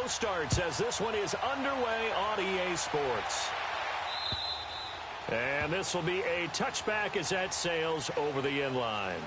show starts as this one is underway on EA Sports. And this will be a touchback as that sails over the end line.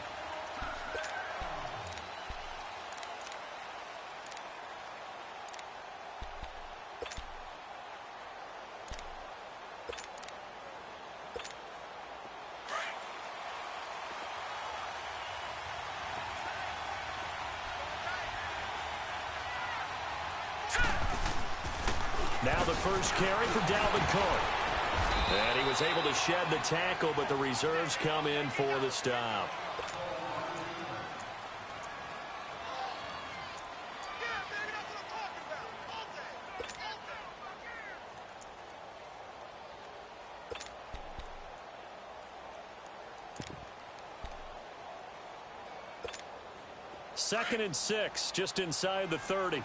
Now the first carry for Dalvin Cook. And he was able to shed the tackle, but the reserves come in for the stop. Second and 6, just inside the 30.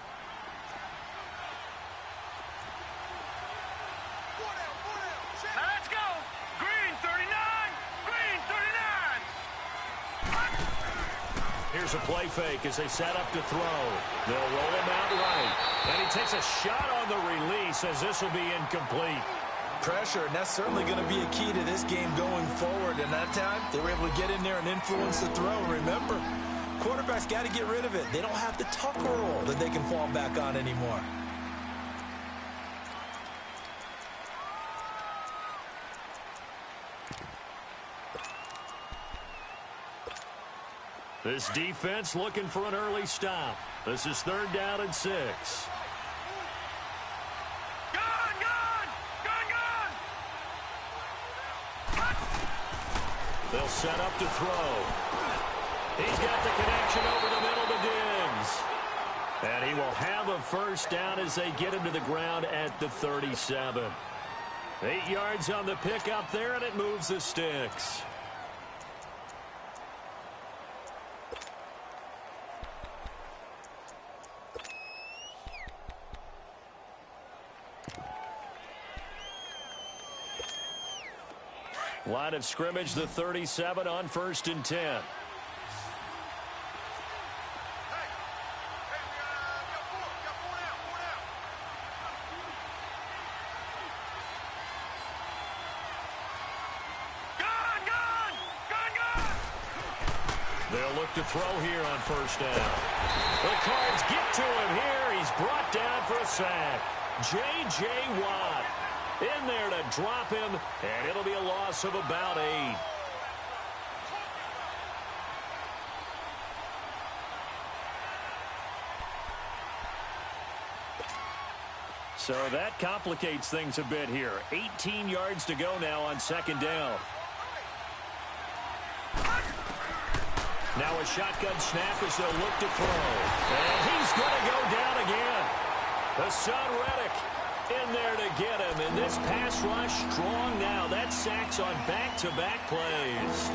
Here's a play fake as they set up to throw. They'll roll him out right. And he takes a shot on the release as this will be incomplete. Pressure, and that's certainly going to be a key to this game going forward. And that time, they were able to get in there and influence the throw. Remember, quarterbacks got to get rid of it. They don't have the tuck roll that they can fall back on anymore. This defense looking for an early stop. This is 3rd down and 6. They'll set up to throw. He's got the connection over the middle to Diggs. And he will have a first down as they get him to the ground at the 37. 8 yards on the pickup there, and it moves the sticks. Line of scrimmage, the 37 on 1st and 10. They'll look to throw here on 1st down. The Cards get to him here. He's brought down for a sack. J.J. Watt in there to drop him, and it'll be a loss of about 8. So that complicates things a bit here. 18 yards to go now on 2nd down. Now a shotgun snap as they'll look to throw. And he's going to go down again. Hassan Reddick in there to get him. And this pass rush strong now. That's sacks on back-to-back plays.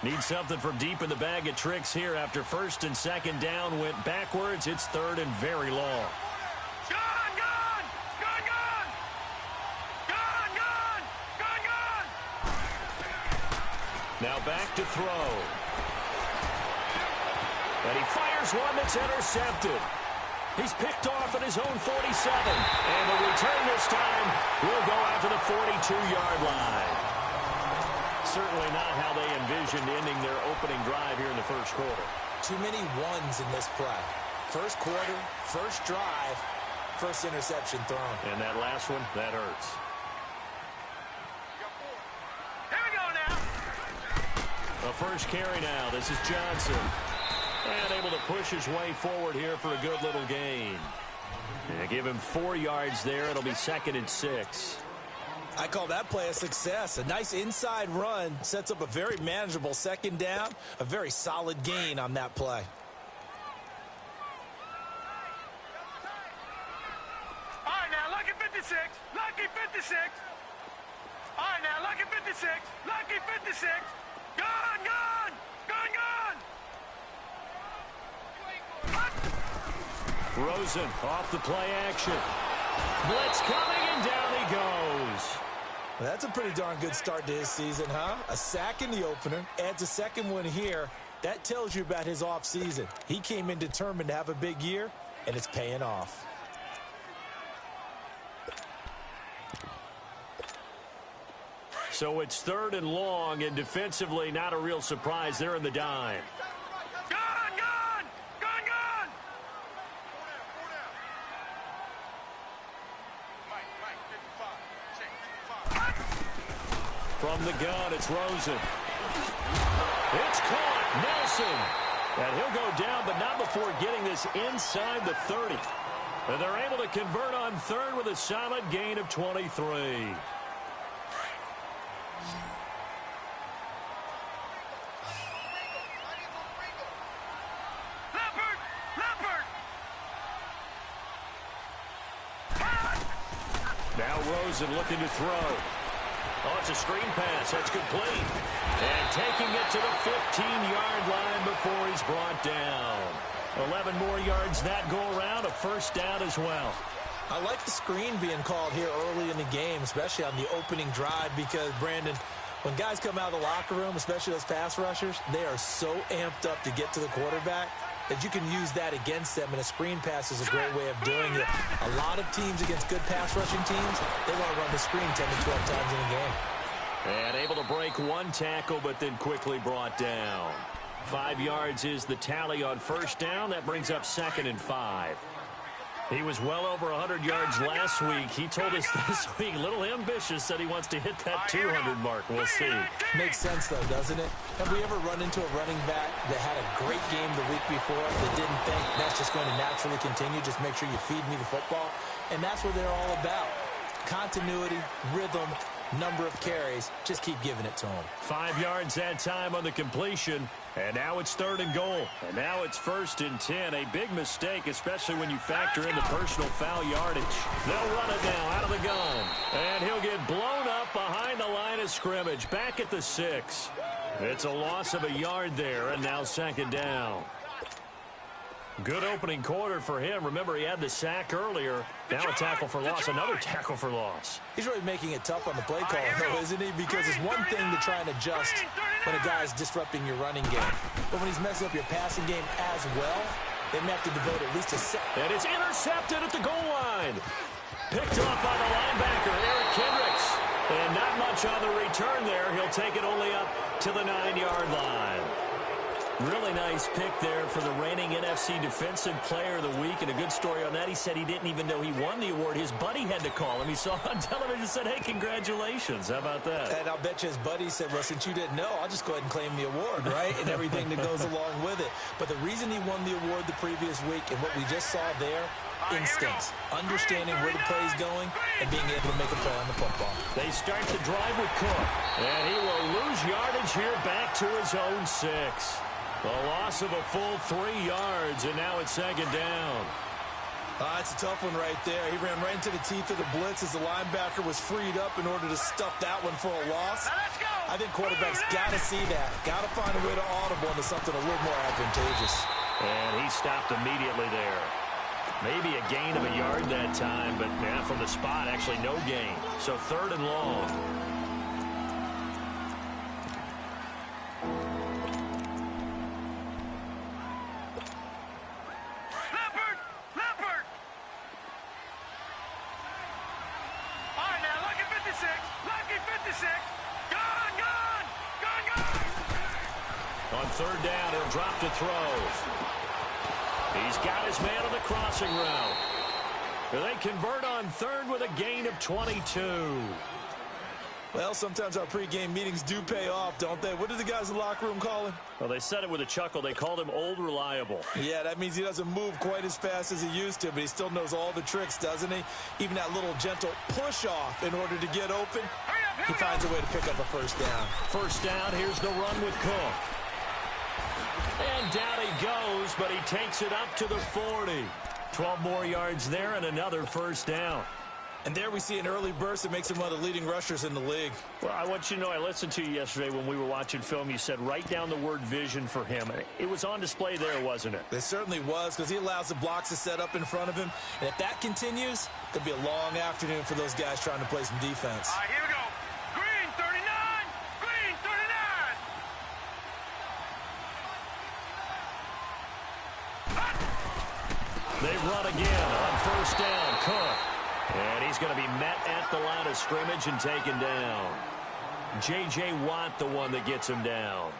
Need something from deep in the bag of tricks here after 1st and 2nd down went backwards. It's 3rd and very long. Now back to throw. And he fires one that's intercepted. He's picked off at his own 47. And the return this time will go out to the 42-yard line. Certainly not how they envisioned ending their opening drive here in the 1st quarter. Too many ones in this play. 1st quarter, 1st drive, 1st interception thrown. And that last one, that hurts. Here we go now. The first carry now. This is Johnson. And able to push his way forward here for a good little gain. And give him 4 yards there. It'll be 2nd and 6. I call that play a success. A nice inside run sets up a very manageable 2nd down. A very solid gain on that play. All right, now, lucky 56. Lucky 56. All right, now, lucky 56. Lucky 56. Gone, gone. Gone, gone. Rosen off the play action. Blitz coming, and down he goes. Well, that's a pretty darn good start to his season, huh? A sack in the opener, adds a second one here. That tells you about his offseason. He came in determined to have a big year, and it's paying off. So it's 3rd and long, and defensively not a real surprise. They're in the dime. From the gun, it's Rosen. It's caught. Nelson. And he'll go down, but not before getting this inside the 30. And they're able to convert on 3rd with a solid gain of 23. Now Rosen looking to throw. Oh, it's a screen pass. That's complete. And taking it to the 15-yard line before he's brought down. 11 more yards that go around. A first down as well. I like the screen being called here early in the game, especially on the opening drive, because, Brandon, when guys come out of the locker room, especially those pass rushers, they are so amped up to get to the quarterback that you can use that against them, and a screen pass is a great way of doing it. A lot of teams against good pass rushing teams, they want to run the screen 10 to 12 times in a game. And able to break one tackle, but then quickly brought down. 5 yards is the tally on first down. That brings up 2nd and 5. He was well over 100 yards last week. He told us this week, a little ambitious, said he wants to hit that 200 mark. We'll see. Makes sense, though, doesn't it? Have we ever run into a running back that had a great game the week before that didn't think that's just going to naturally continue? Just make sure you feed me the football. And that's what they're all about. Continuity, rhythm, number of carries. Just keep giving it to him. 5 yards that time on the completion. And now it's 3rd and goal. And now it's 1st and 10. A big mistake, especially when you factor in the personal foul yardage. They'll run it now out of the gun. And he'll get blown up behind the line of scrimmage. Back at the 6. It's a loss of a yard there, and now 2nd down. Good opening quarter for him. Remember, he had the sack earlier. Now a tackle for loss, another tackle for loss. He's really making it tough on the play call, though, isn't he? Because it's one thing to try and adjust when a guy's disrupting your running game. But when he's messing up your passing game as well, they may have to devote at least a second. And it's intercepted at the goal line. Picked off by the linebacker, Eric Kendricks. And not much on the return there. He'll take it only up to the 9-yard line. Really nice pick there for the reigning NFC Defensive Player of the Week. And a good story on that. He said he didn't even know he won the award. His buddy had to call him. He saw on television and said, hey, congratulations. How about that? And I'll bet you his buddy said, well, since you didn't know, I'll just go ahead and claim the award, right? And everything that goes along with it. But the reason he won the award the previous week and what we just saw there, instincts, understanding where the play is going, and being able to make a play on the football. They start the drive with Cook. And he will lose yardage here back to his own 6. A loss of a full 3 yards, and now it's 2nd down. It's a tough one right there. He ran right into the teeth of the blitz as the linebacker was freed up in order to stuff that one for a loss. I think quarterbacks got to see that. Got to find a way to audible into something a little more advantageous. And he stopped immediately there. Maybe a gain of a yard that time, but from the spot, actually no gain. So 3rd and long. On 3rd down, he'll drop to throw. He's got his man on the crossing route. They convert on 3rd with a gain of 22. Well, sometimes our pregame meetings do pay off, don't they? What did the guys in the locker room call him? Well, they said it with a chuckle. They called him Old Reliable. Yeah, that means he doesn't move quite as fast as he used to, but he still knows all the tricks, doesn't he? Even that little gentle push-off in order to get open, he finds a way to pick up a first down. First down, here's the run with Cook. And down he goes, but he takes it up to the 40. 12 more yards there and another first down. And there we see an early burst that makes him one of the leading rushers in the league. Well, I want you to know, I listened to you yesterday when we were watching film. You said write down the word vision for him. It was on display there, wasn't it? It certainly was, because he allows the blocks to set up in front of him. And if that continues, it could be a long afternoon for those guys trying to play some defense. All right, here we go. They run again on first down. Cook. And he's going to be met at the line of scrimmage and taken down. J.J. Watt, the one that gets him down.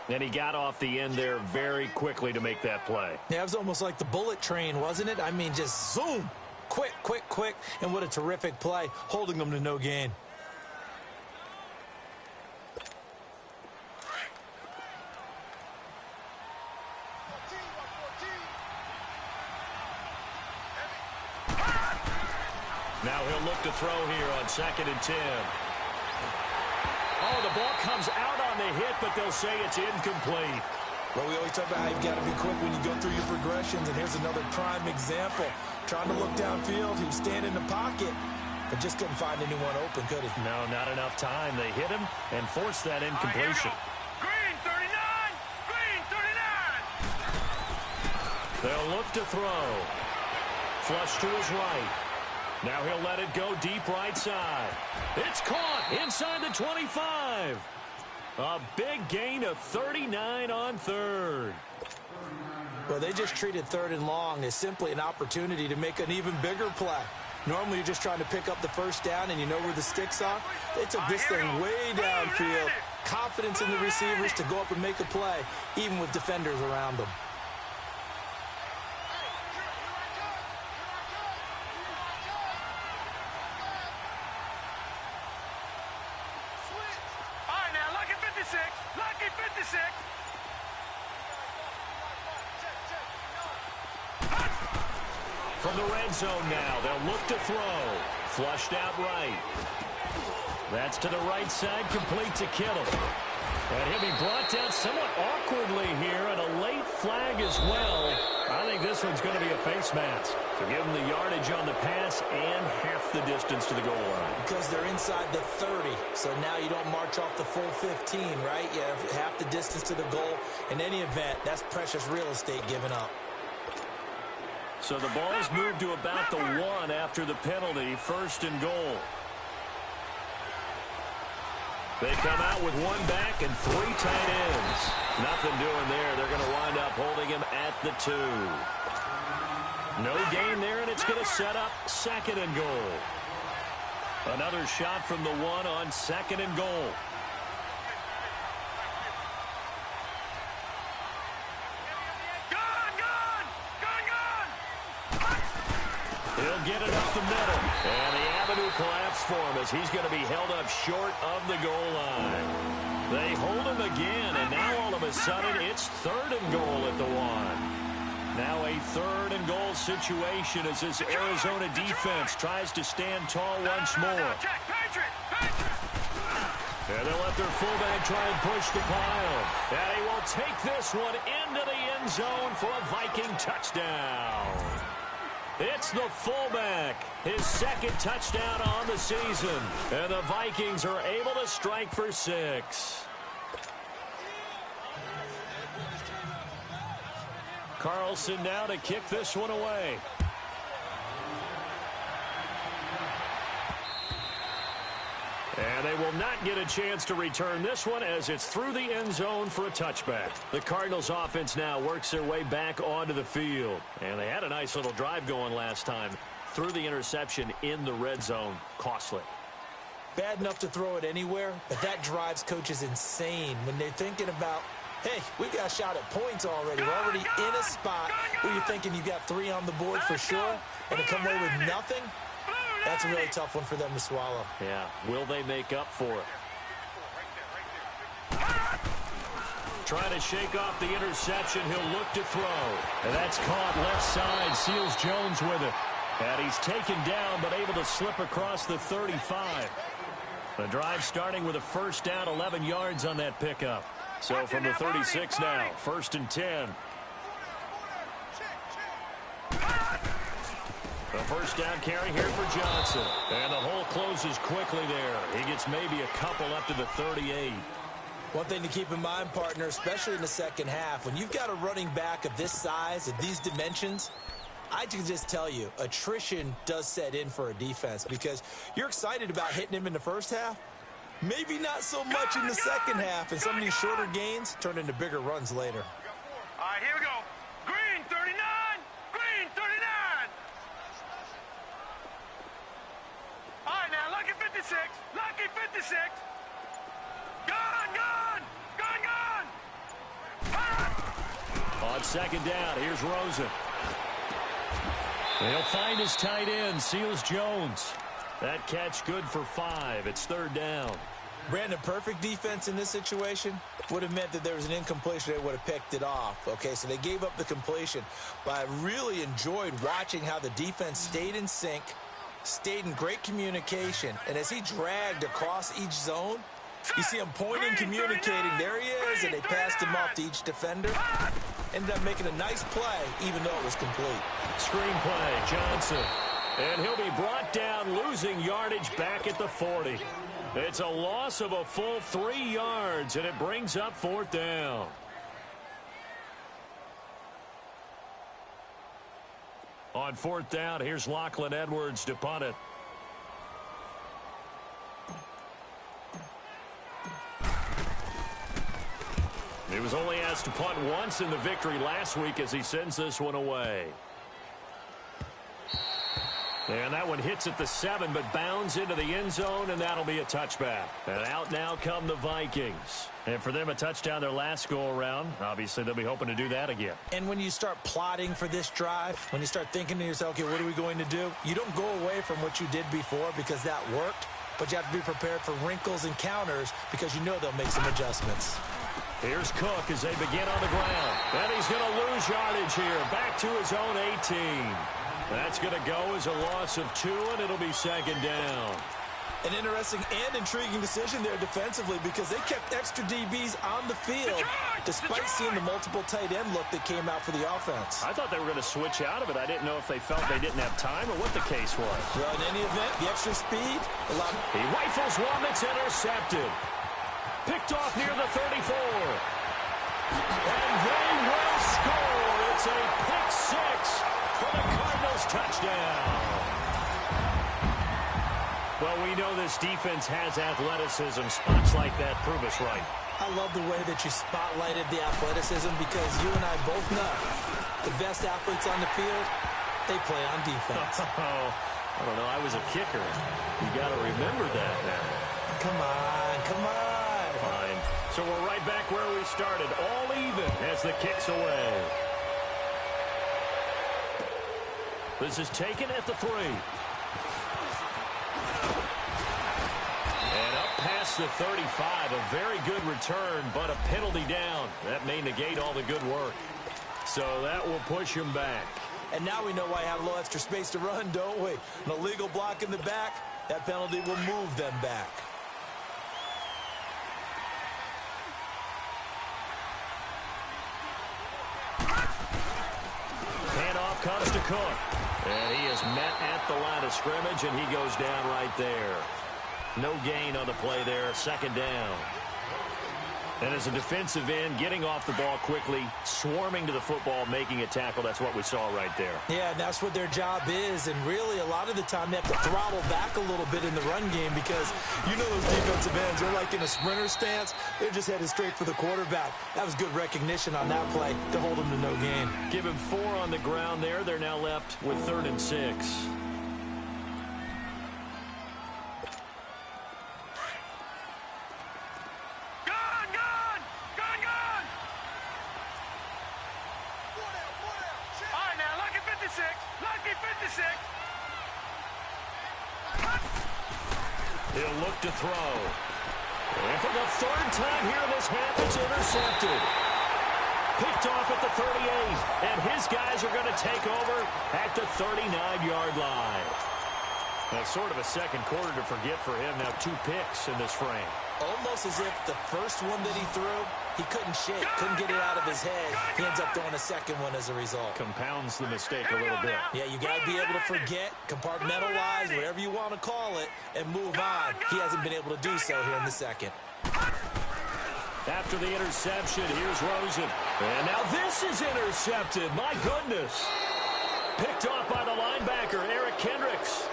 And he got off the end there very quickly to make that play. Yeah, it was almost like the bullet train, wasn't it? I mean, just zoom. Quick, quick, quick. And what a terrific play, holding them to no gain. Now he'll look to throw here on 2nd and 10. Oh, the ball comes out on the hit, but they'll say it's incomplete. Well, we always talk about how you've got to be quick when you go through your progressions, and here's another prime example. Trying to look downfield, he was standing in the pocket, but just couldn't find anyone open, could he? No, not enough time. They hit him and forced that incompletion. Green 39! Green 39! They'll look to throw. Flush to his right. Now he'll let it go deep right side. It's caught inside the 25. A big gain of 39 on 3rd. Well, they just treated 3rd and long as simply an opportunity to make an even bigger play. Normally you're just trying to pick up the first down and you know where the sticks are. They took this thing way downfield. Confidence in the receivers to go up and make a play, even with defenders around them. Lucky 56. From the red zone now, they'll look to throw. Flushed out right. That's to the right side, complete to Kittle. And he'll be brought down somewhat awkwardly here, and a late flag as well. I think this one's going to be a face mask. To give them the yardage on the pass and half the distance to the goal line. Because they're inside the 30, so now you don't march off the full 15, right? You have half the distance to the goal. In any event, that's precious real estate given up. So the ball's moved to about the 1 after the penalty, 1st and goal. They come out with 1 back and 3 tight ends. Nothing doing there. They're going to wind up holding him at the 2. No gain there, and it's going to set up 2nd and goal. Another shot from the 1 on 2nd and goal. He'll get it up the middle. And the avenue collapsed for him as he's going to be held up short of the goal line. They hold him again, and now all of a sudden it's 3rd and goal at the 1. Now a 3rd and goal situation as this Arizona defense tries to stand tall once more. And they'll let their fullback try and push the pile. And he will take this one into the end zone for a Viking touchdown. It's the fullback, his 2nd touchdown on the season. And the Vikings are able to strike for 6. Carlson now to kick this one away. And they will not get a chance to return this one as it's through the end zone for a touchback. The Cardinals offense now works their way back onto the field. And they had a nice little drive going last time. Through the interception in the red zone. Costly. Bad enough to throw it anywhere, but that drives coaches insane when they're thinking about, hey, we got a shot at points already. We're already in a spot where you're thinking you got 3 on the board for sure, and to come away with nothing. That's a really tough one for them to swallow. Yeah. Will they make up for it? Trying to shake off the interception. He'll look to throw. And that's caught left side. Seals Jones with it. And he's taken down but able to slip across the 35. The drive starting with a first down, 11 yards on that pickup. So from the 36 now, 1st and 10. The first down carry here for Johnson. And the hole closes quickly there. He gets maybe a couple up to the 38. One thing to keep in mind, partner, especially in the second half, when you've got a running back of this size, of these dimensions, I can just tell you, attrition does set in for a defense because you're excited about hitting him in the first half. Maybe not so much in the second half, and some of these shorter gains turn into bigger runs later. All right, here we go. Green 39, green 39. 56. Lucky 56. Gone, gone. Gone, gone. On second down, here's Rosen. He'll find his tight end, Seals Jones. That catch good for 5. It's third down. Brandon, perfect defense in this situation would have meant that there was an incompletion. They would have picked it off. Okay, so they gave up the completion. But I really enjoyed watching how the defense stayed in sync, stayed in great communication. And as he dragged across each zone, you see him pointing, communicating. There he is, and they passed him off to each defender. Ended up making a nice play, even though it was complete. Screen play, Johnson. And he'll be brought down, losing yardage back at the 40. It's a loss of a full 3 yards, and it brings up fourth down. On fourth down, here's Lachlan Edwards to punt it. He was only asked to punt once in the victory last week as he sends this one away. And that one hits at the 7, but bounds into the end zone, and that'll be a touchback. And out now come the Vikings. And for them, a touchdown their last go-around. Obviously, they'll be hoping to do that again. And when you start plotting for this drive, when you start thinking to yourself, okay, what are we going to do? You don't go away from what you did before because that worked, but you have to be prepared for wrinkles and counters because you know they'll make some adjustments. Here's Cook as they begin on the ground. And he's going to lose yardage here. Back to his own 18. That's going to go as a loss of 2, and it'll be second down. An interesting and intriguing decision there defensively because they kept extra DBs on the field despite seeing the multiple tight end look that came out for the offense. I thought they were going to switch out of it. I didn't know if they felt they didn't have time or what the case was. Well, in any event, the extra speed allowed... He rifles one that's intercepted. Picked off near the 34. And they will score. It's a pick 6 for the Cardinals touchdown. Well, we know this defense has athleticism. Spots like that prove us right. I love the way that you spotlighted the athleticism because you and I both know the best athletes on the field, they play on defense. I don't know. I was a kicker. You got to remember that now. Come on, come on. Fine. So we're right back where we started. All even as the kick's away. This is taken at the 3. And up past the 35. A very good return, but a penalty down. That may negate all the good work. So that will push him back. And now we know why I have a little extra space to run, don't we? An illegal block in the back. That penalty will move them back. Handoff comes to Cook. And he is met at the line of scrimmage, and he goes down right there. No gain on the play there. Second down. And as a defensive end, getting off the ball quickly, swarming to the football, making a tackle, that's what we saw right there. Yeah, and that's what their job is. And really, a lot of the time, they have to throttle back a little bit in the run game because you know those defensive ends, they're like in a sprinter stance. They're just headed straight for the quarterback. That was good recognition on that play to hold him to no gain. Give him 4 on the ground there. They're now left with 3rd and 6. He'll look to throw. And for the 3rd time here in this half, it's intercepted. Picked off at the 38. And his guys are going to take over at the 39-yard line. That's sort of a second quarter to forget for him. Now 2 picks in this frame. Almost as if the first one that he threw, he couldn't shake, couldn't get it out of his head. He ends up throwing a second one as a result. Compounds the mistake a little bit. Yeah, you got to be able to forget, compartmentalize, whatever you want to call it, and move on. He hasn't been able to do so here in the second. After the interception, here's Rosen. And now this is intercepted. My goodness. Picked off by the linebacker, Eric Kendricks.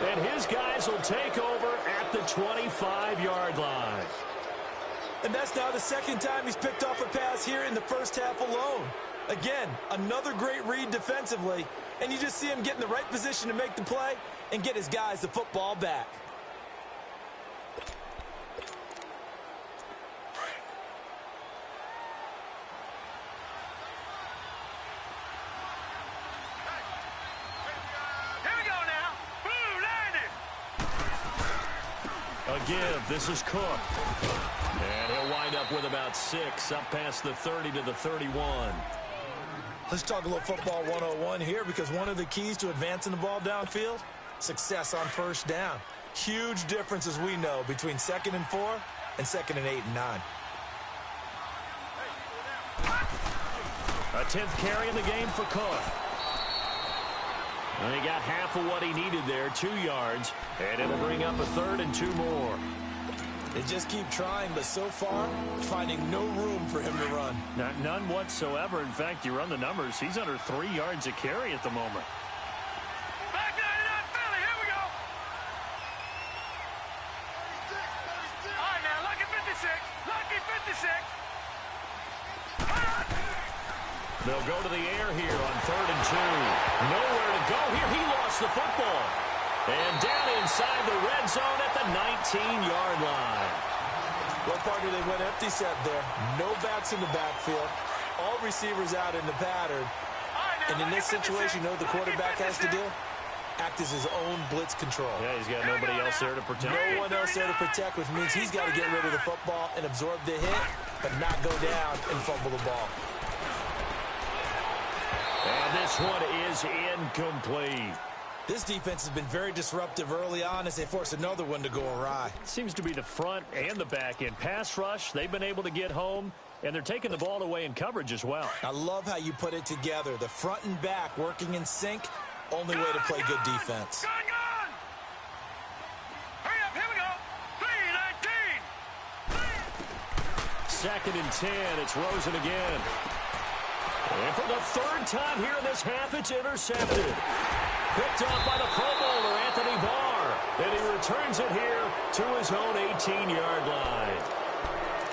And his guys will take over at the 25-yard line. And that's now the second time he's picked off a pass here in the first half alone. Again, another great read defensively. And you just see him get in the right position to make the play and get his guys the football back. A give. This is Cook. And he'll wind up with about 6, up past the 30 to the 31. Let's talk a little football 101 here, because one of the keys to advancing the ball downfield, success on first down. Huge difference, as we know, between 2nd and 4 and 2nd and 8 and 9. A 10th carry in the game for Cook. And he got half of what he needed there, 2 yards, and it'll bring up a 3rd and 2 more. They just keep trying, but so far, finding no room for him to run. None whatsoever. In fact, you run the numbers, he's under 3 yards a carry at the moment. Back 99 Philly, here we go. All right, now, lucky 56. Lucky 56. They'll go to the air here on 3rd and 2. Nowhere to go here. He lost the football. And down inside the red zone at the 19-yard line. Well, partner, they went empty set there. No backs in the backfield. All receivers out in the pattern. And in this situation, you know what the quarterback has to do? Act as his own blitz control. Yeah, he's got nobody else there to protect. No one else there to protect, which means he's got to get rid of the football and absorb the hit, but not go down and fumble the ball. And this one is incomplete. This defense has been very disruptive early on as they force another one to go awry. Seems to be the front and the back end. Pass rush, they've been able to get home, and they're taking the ball away in coverage as well. I love how you put it together. The front and back working in sync, only way to play good defense. Gone! Hurry up, here we go. 2nd and 10, it's Rosen again. And for the 3rd time here in this half, it's intercepted. Picked off by the Pro Bowler, Anthony Barr. And he returns it here to his own 18-yard line.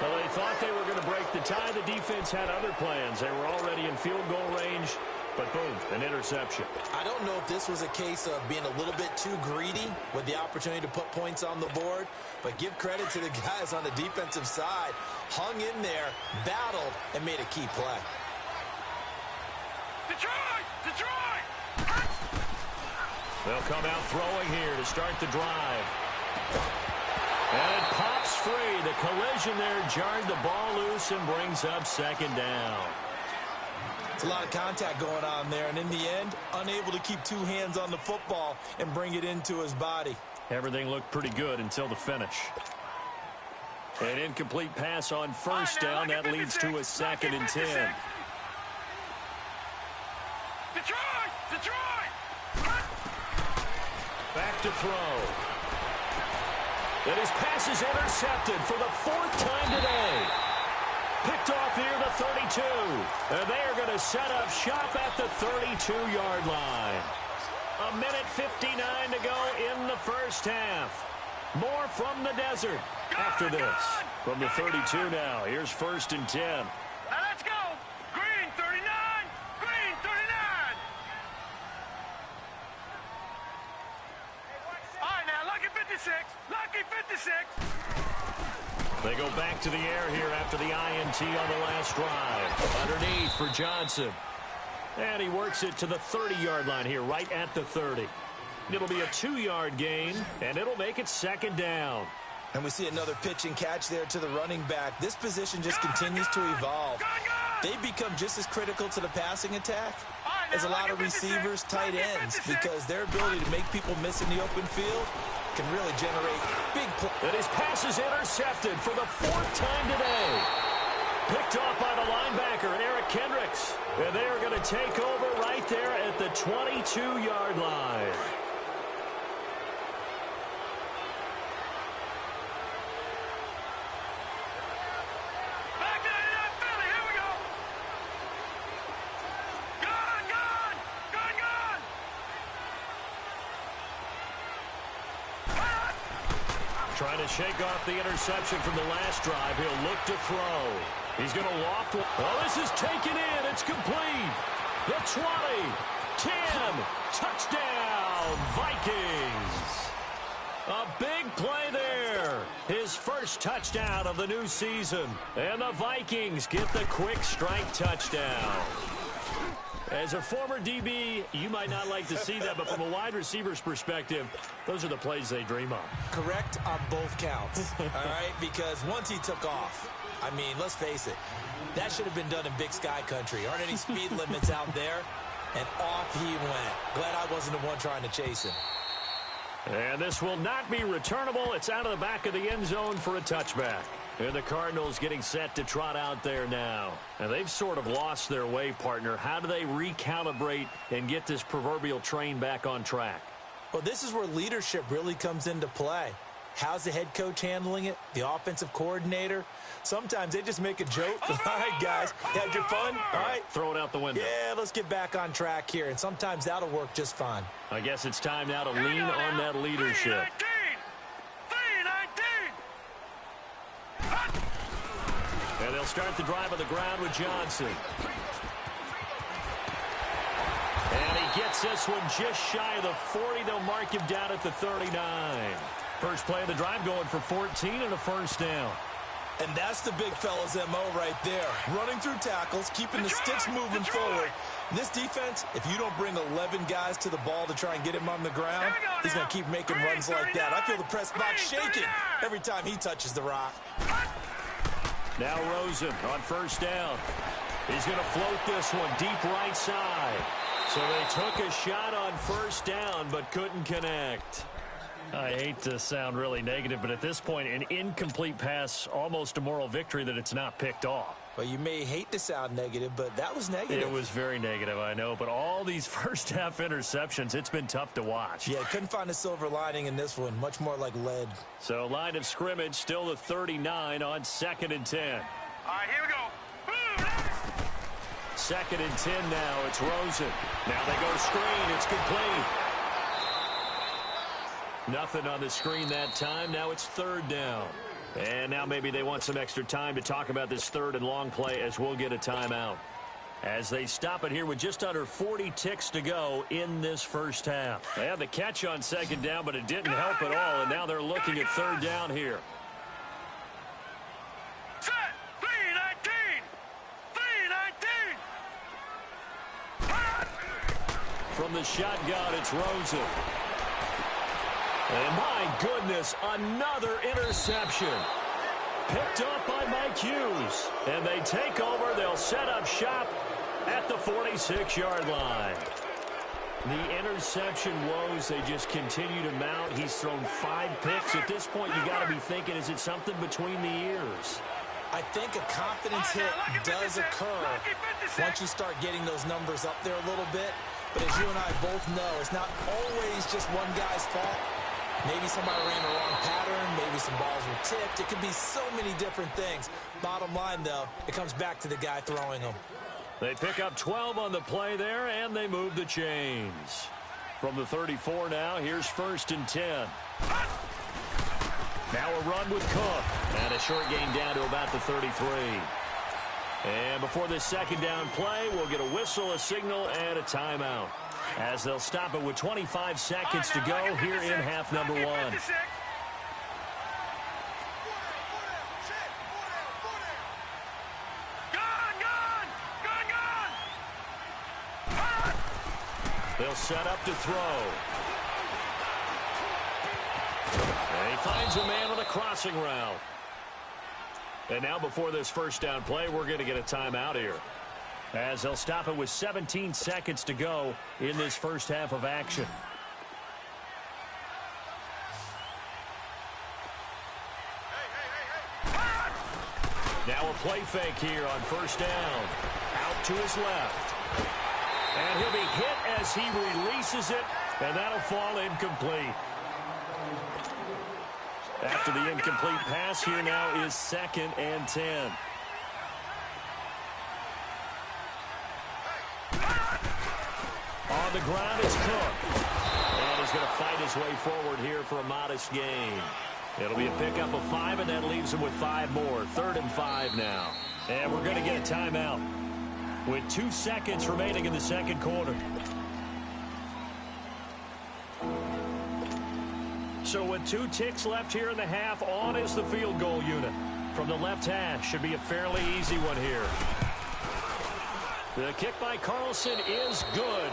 Well, they thought they were going to break the tie. The defense had other plans. They were already in field goal range. But boom, an interception. I don't know if this was a case of being a little bit too greedy with the opportunity to put points on the board. But give credit to the guys on the defensive side. Hung in there, battled, and made a key play. Detroit! Detroit! They'll come out throwing here to start the drive. And it pops free. The collision there jarred the ball loose and brings up 2nd down. It's a lot of contact going on there, and in the end, unable to keep 2 hands on the football and bring it into his body. Everything looked pretty good until the finish. An incomplete pass on 1st down. That leads to a 2nd and 10. Detroit! Detroit! Back to throw. And his pass is intercepted for the 4th time today. Picked off near the 32. And they are going to set up shop at the 32-yard line. 1:59 to go in the 1st half. More from the desert after this. From the 32 now, here's 1st and 10. Now let's go! Green 39! Green 39! All right, now, lucky 56! Lucky 56! They go back to the air here after the INT on the last drive. Underneath for Johnson. And he works it to the 30-yard line here, right at the 30. It'll be a 2-yard gain, and it'll make it 2nd down. And we see another pitch and catch there to the running back. This position just continues to evolve. They become just as critical to the passing attack as a lot of receivers, tight ends, because their ability to make people miss in the open field can really generate big plays. And his pass is intercepted for the 4th time today. Picked off by the linebacker, Eric Kendricks. And they are going to take over right there at the 22-yard line. Back 99 Philly, here we go! Gone! Gone! Gone! Gone! Trying to shake off the interception from the last drive. He'll look to throw. He's going to loft. Oh, this is taken in. It's complete. The 20, 10, touchdown, Vikings. A big play there. His first touchdown of the new season. And the Vikings get the quick strike touchdown. As a former DB, you might not like to see that, but from a wide receiver's perspective, those are the plays they dream of. Correct on both counts, all right? Because once he took off, I mean, let's face it, that should have been done in Big Sky country. Aren't any speed limits out there? And off he went. Glad I wasn't the one trying to chase him. And this will not be returnable. It's out of the back of the end zone for a touchback. And the Cardinals getting set to trot out there now. And they've sort of lost their way, partner. How do they recalibrate and get this proverbial train back on track? Well, this is where leadership really comes into play. How's the head coach handling it? The offensive coordinator? Sometimes they just make a joke. All right, guys, had your fun? All right. Throw it out the window. Yeah, let's get back on track here. And sometimes that'll work just fine. I guess it's time now to lean on that leadership. 3-19. And they'll start the drive on the ground with Johnson. And he gets this one just shy of the 40. They'll mark him down at the 39. First play of the drive going for 14 and a first down. And that's the big fella's M.O. right there. Running through tackles, keeping the sticks moving forward. And this defense, if you don't bring 11 guys to the ball to try and get him on the ground, he's going to keep making runs like that. I feel the press box shaking every time he touches the rock. Now Rosen on first down. He's going to float this one deep right side. So they took a shot on first down but couldn't connect. I hate to sound really negative, but at this point, an incomplete pass, almost a moral victory that it's not picked off. Well, you may hate to sound negative, but that was negative. It was very negative, I know, but all these first-half interceptions, it's been tough to watch. Yeah, couldn't find a silver lining in this one, much more like lead. So line of scrimmage, still the 39 on 2nd and 10. All right, here we go. 2nd and 10 now, it's Rosen. Now they go screen, it's complete. Nothing on the screen that time. Now it's 3rd down. And now maybe they want some extra time to talk about this 3rd and long play as we'll get a timeout. As they stop it here with just under 40 ticks to go in this first half. They had the catch on 2nd down, but it didn't help at all. And now they're looking at 3rd down here. Set. 3-19. From the shotgun, it's Rosen. And my goodness, another interception. Picked up by Mike Hughes. And they take over. They'll set up shop at the 46-yard line. The interception woes, they just continue to mount. He's thrown 5 picks. At this point, you got to be thinking, is it something between the ears? I think a confidence hit does occur once you start getting those numbers up there a little bit. But as you and I both know, it's not always just one guy's fault. Maybe somebody ran the wrong pattern. Maybe some balls were tipped. It could be so many different things. Bottom line, though, it comes back to the guy throwing them. They pick up 12 on the play there, and they move the chains. From the 34 now, here's 1st and 10. Now a run with Cook. And a short gain down to about the 33. And before this 2nd down play, we'll get a whistle, a signal, and a timeout. As they'll stop it with 25 seconds to go here in half number 1. They'll set up to throw. And he finds a man with a crossing route. And now before this 1st down play, we're going to get a timeout here. As they'll stop it with 17 seconds to go in this first half of action. Now a play fake here on 1st down. Out to his left. And he'll be hit as he releases it, and that'll fall incomplete. After the incomplete pass, here now is 2nd and 10. On the ground is Cook. And he's going to fight his way forward here for a modest gain. It'll be a pickup of 5, and that leaves him with 5 more. 3rd and 5 now. And we're going to get a timeout with 2 seconds remaining in the 2nd quarter. So with 2 ticks left here in the half, on is the field goal unit. From the left hash, should be a fairly easy one here. The kick by Carlson is good.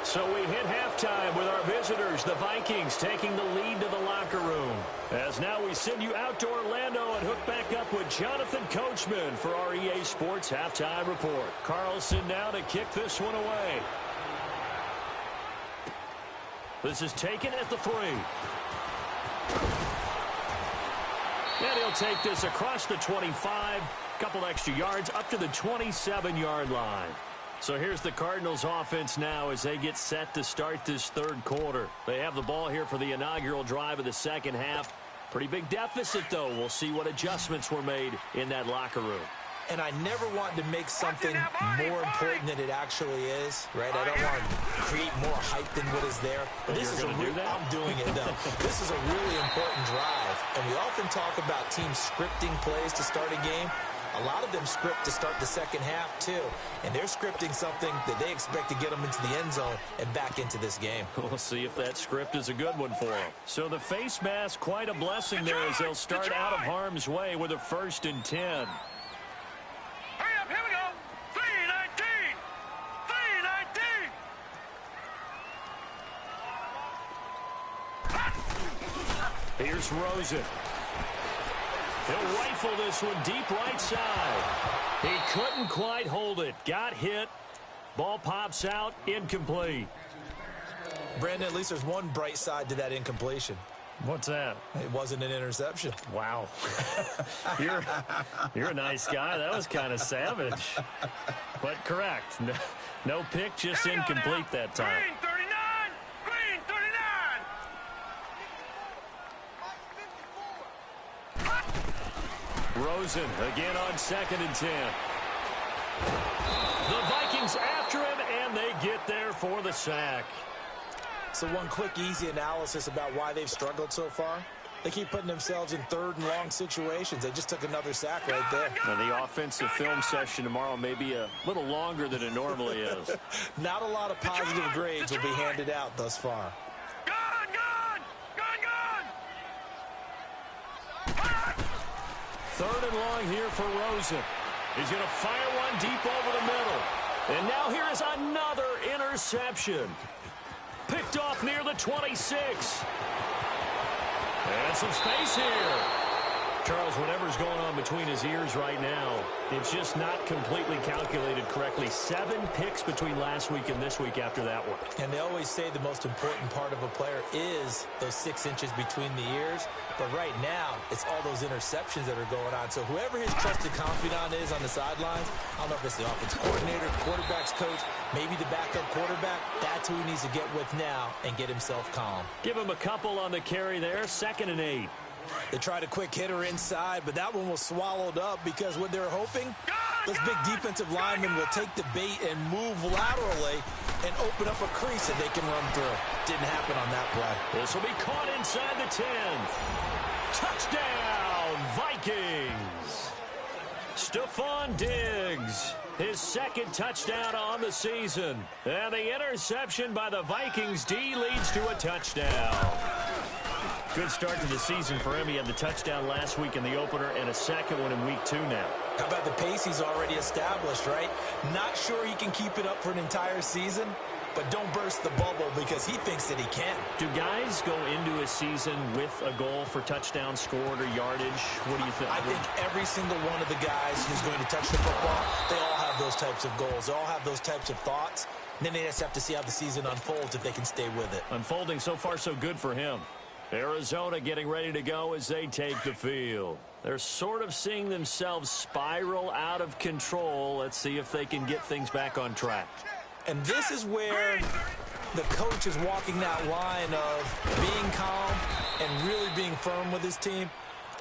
So we hit halftime with our visitors, the Vikings, taking the lead to the locker room. As now we send you out to Orlando and hook back up with Jonathan Coachman for our EA Sports Halftime Report. Carlson now to kick this one away. This is taken at the 3. And he'll take this across the 25. Couple extra yards up to the 27-yard line. So here's the Cardinals offense now as they get set to start this third quarter. They have the ball here for the inaugural drive of the second half. Pretty big deficit, though. We'll see what adjustments were made in that locker room. And I never want to make something more important than it actually is, right? I don't want to create more hype than what is there. But this is I'm doing it, though. This is a really important drive. And we often talk about teams scripting plays to start a game. A lot of them script to start the second half, too. And they're scripting something that they expect to get them into the end zone and back into this game. We'll see if that script is a good one for them. So the face mask, quite a blessing there as they'll start out of harm's way with a 1st and 10. Hurry up, here we go. 3-19. 3-19. Here's Rosen. He'll rifle this one deep right side. He couldn't quite hold it. Got hit. Ball pops out. Incomplete. Brandon, at least there's one bright side to that incompletion. What's that? It wasn't an interception. Wow. You're a nice guy. That was kind of savage. But correct. No pick, just incomplete that time. Green 39. Green 39. Rosen again on 2nd and 10. The Vikings after him, and they get there for the sack. So one quick, easy analysis about why they've struggled so far. They keep putting themselves in 3rd and long situations. They just took another sack right there. Now, the offensive film session tomorrow may be a little longer than it normally is. Not a lot of positive grades will be handed out thus far. Gone, gone. Gone, gone. 3rd and long here for Rosen. He's going to fire one deep over the middle. And now here is another interception. Picked off near the 26. And some space here. Charles, whatever's going on between his ears right now, it's just not completely calculated correctly. 7 picks between last week and this week after that one. And they always say the most important part of a player is those 6 inches between the ears. But right now, it's all those interceptions that are going on. So whoever his trusted confidant is on the sidelines, I don't know if it's the offensive coordinator, quarterback's coach, maybe the backup quarterback, that's who he needs to get with now and get himself calm. Give him a couple on the carry there, 2nd and 8. They tried a quick hitter inside, but that one was swallowed up because what they're hoping, those big defensive linemen will take the bait and move laterally and open up a crease that they can run through. Didn't happen on that play. This will be caught inside the 10. Touchdown, Vikings. Stephon Diggs, his 2nd touchdown on the season. And the interception by the Vikings D leads to a touchdown. Good start to the season for him. He had the touchdown last week in the opener and a 2nd one in week 2 now. How about the pace he's already established, right? Not sure he can keep it up for an entire season, but don't burst the bubble because he thinks that he can. Do guys go into a season with a goal for touchdown scored or yardage? What do you think? I think every single one of the guys who's going to touch the football, they all have those types of goals. They all have those types of thoughts. And then they just have to see how the season unfolds if they can stay with it. Unfolding so far so good for him. Arizona getting ready to go as they take the field. They're sort of seeing themselves spiral out of control. Let's see if they can get things back on track. And this is where the coach is walking that line of being calm and really being firm with his team.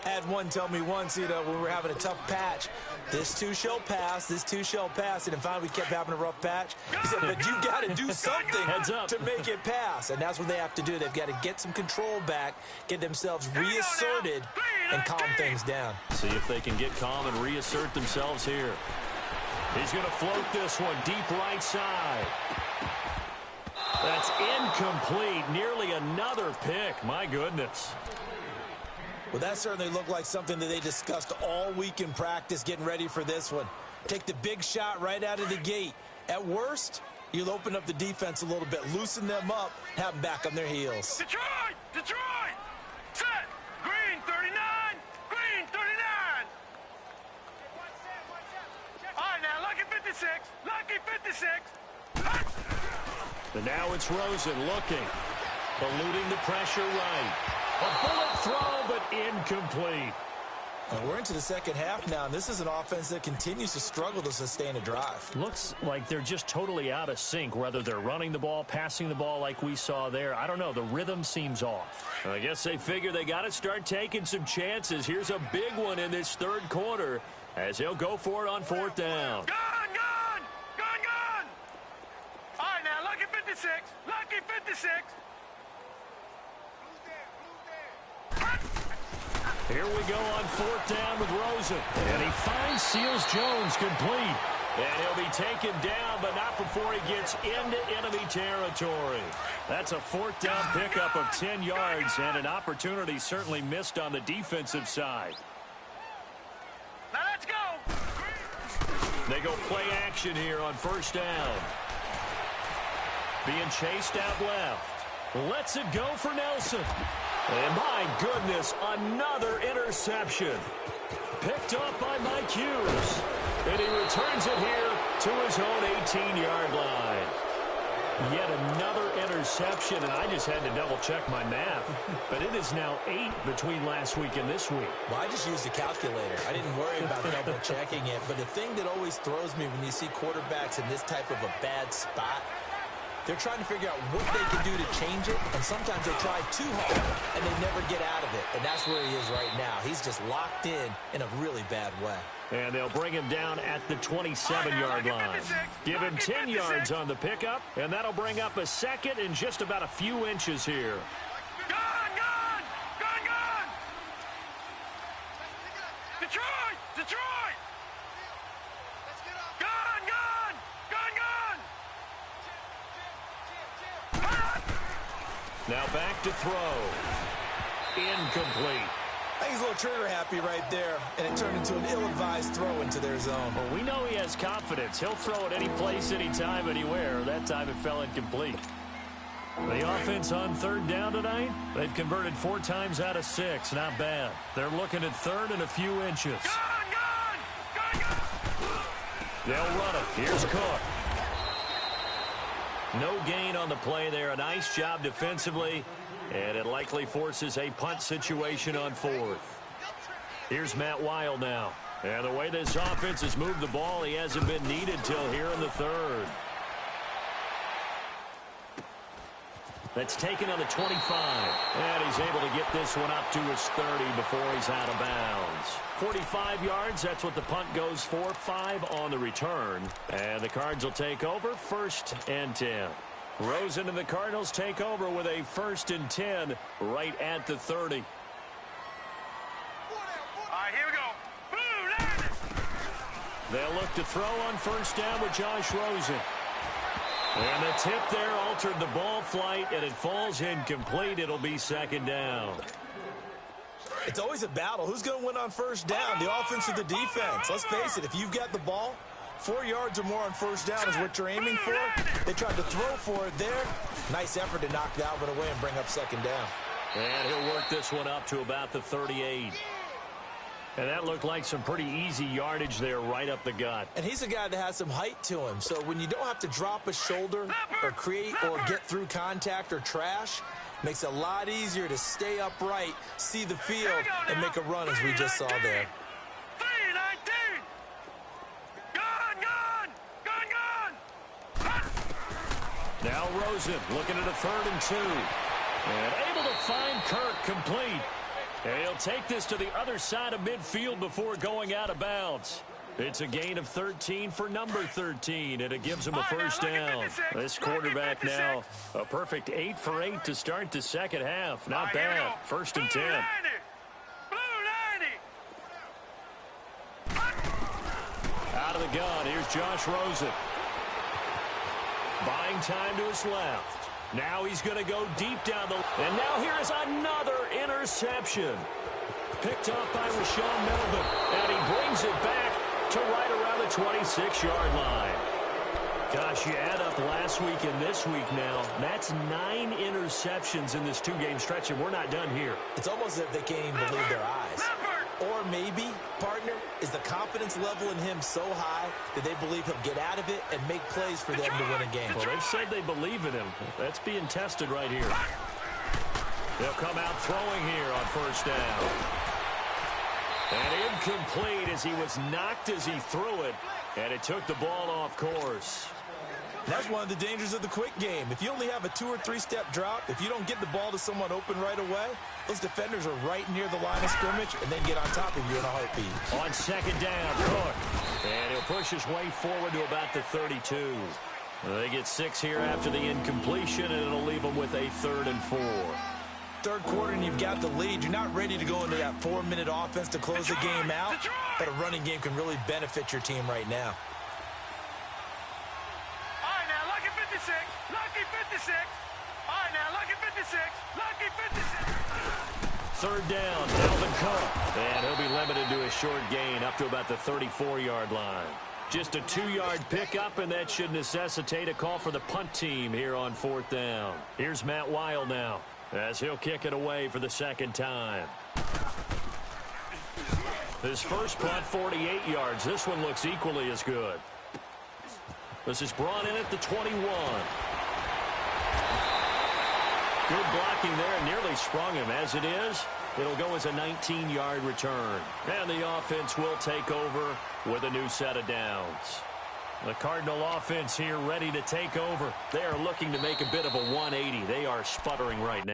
I had one tell me once, when we were having a tough patch, this too shall pass, this too shall pass. And then finally we kept having a rough patch. He said, but you got to do something to make it pass. And that's what they have to do. They've got to get some control back, get themselves reasserted, and calm things down. See if they can get calm and reassert themselves here. He's going to float this one deep right side. That's incomplete. Nearly another pick. My goodness. Well, that certainly looked like something that they discussed all week in practice getting ready for this one. Take the big shot right out of the gate. At worst, you'll open up the defense a little bit, loosen them up, have them back on their heels. Detroit! Detroit! Set! Green 39! Green 39! All right, now, lucky 56. Lucky 56. And now it's Rosen looking. Eluding the pressure right. A bullet throw, but incomplete. And we're into the second half now, and this is an offense that continues to struggle to sustain a drive. Looks like they're just totally out of sync, whether they're running the ball, passing the ball like we saw there. I don't know. The rhythm seems off. I guess they figure they got to start taking some chances. Here's a big one in this third quarter as he'll go for it on fourth down. Gone! Gone! Gone! Gone! All right, now, lucky 56. Lucky 56. Here we go on fourth down with Rosen. And he finds Seals-Jones complete. And he'll be taken down, but not before he gets into enemy territory. That's a fourth down pickup of 10 yards and an opportunity certainly missed on the defensive side. Now let's go. They go play action here on first down. Being chased out left. Lets it go for Nelson. And my goodness, another interception. Picked up by Mike Hughes. And he returns it here to his own 18-yard line. Yet another interception, and I just had to double-check my math. But it is now 8 between last week and this week. Well, I just used a calculator. I didn't worry about double-checking it. But the thing that always throws me when you see quarterbacks in this type of a bad spot, they're trying to figure out what they can do to change it, and sometimes they try too hard, and they never get out of it. And that's where he is right now. He's just locked in a really bad way. And they'll bring him down at the 27-yard line. Give him 10 yards on the pickup, and that'll bring up a second in just about a few inches here. Gone! Gone! Gone! Gone! Detroit! Detroit! Gone! Gone! Gone! Gone! Now back to throw. Incomplete. I think he's a little trigger happy right there, and it turned into an ill-advised throw into their zone. Well, we know he has confidence. He'll throw it any place, anytime, anywhere. That time it fell incomplete. The offense on third down tonight, they've converted 4 times out of 6. Not bad. They're looking at third and a few inches. Gone! Gone! Gone! Gone! They'll run it. Here's Cook. No gain on the play there. A nice job defensively. And it likely forces a punt situation on fourth. Here's Matt Weil now. And the way this offense has moved the ball, he hasn't been needed till here in the third. That's taken on the 25. And he's able to get this one up to his 30 before he's out of bounds. 45 yards, that's what the punt goes for. 5 on the return. And the Cards will take over, 1st and 10. Rosen and the Cardinals take over with a 1st and 10 right at the 30. All right, here we go. Blue landed. They'll look to throw on first down with Josh Rosen. And the tip there altered the ball flight, and it falls incomplete. It'll be 2nd down. It's always a battle. Who's going to win on first down, the offense or the defense? Let's face it, if you've got the ball, 4 yards or more on first down is what you're aiming for. They tried to throw for it there. Nice effort to knock that one away and bring up 2nd down. And he'll work this one up to about the 38. And that looked like some pretty easy yardage there right up the gut. And he's a guy that has some height to him. So when you don't have to drop a shoulder or create or get through contact or trash, makes it a lot easier to stay upright, see the field, and make a run as we just saw there. Now Rosen looking at a 3rd and 2. And able to find Kirk complete. And he'll take this to the other side of midfield before going out of bounds. It's a gain of 13 for number 13, and it gives him a 1st down. This quarterback now a perfect 8 for 8 to start the second half. Not bad. 1st and 10. Out of the gun, here's Josh Rosen. Buying time to his left. Now he's going to go deep down the... And now here is another interception. Picked up by Rashawn Melvin. And he brings it back to right around the 26-yard line. Gosh, you add up last week and this week now, that's 9 interceptions in this 2-game stretch, and we're not done here. It's almost as if they can't even believe their eyes. Or maybe, partner, is the confidence level in him so high that they believe he'll get out of it and make plays for them to win a game. Well, they've said they believe in him. That's being tested right here. They'll come out throwing here on first down. And incomplete as he was knocked as he threw it, and it took the ball off course. That's one of the dangers of the quick game. If you only have a 2- or 3-step drop, if you don't get the ball to someone open right away, those defenders are right near the line of scrimmage and then get on top of you in a heartbeat. On second down, Cook. And he'll push his way forward to about the 32. They get 6 here after the incompletion, and it'll leave them with a 3rd and 4. Third quarter and you've got the lead. You're not ready to go into that 4-minute offense to close the game out, but a running game can really benefit your team right now. All right, now, lucky 56. Lucky 56. All right, now, lucky 56. Lucky 56. Third down, Dalvin Cook. And he'll be limited to a short gain up to about the 34-yard line. Just a 2-yard pickup, and that should necessitate a call for the punt team here on 4th down. Here's Matt Weil now, as he'll kick it away for the second time. His first punt, 48 yards. This one looks equally as good. This is brought in at the 21. Good blocking there, nearly sprung him. As it is, it'll go as a 19-yard return. And the offense will take over with a new set of downs. The Cardinal offense here ready to take over. They are looking to make a bit of a 180. They are sputtering right now.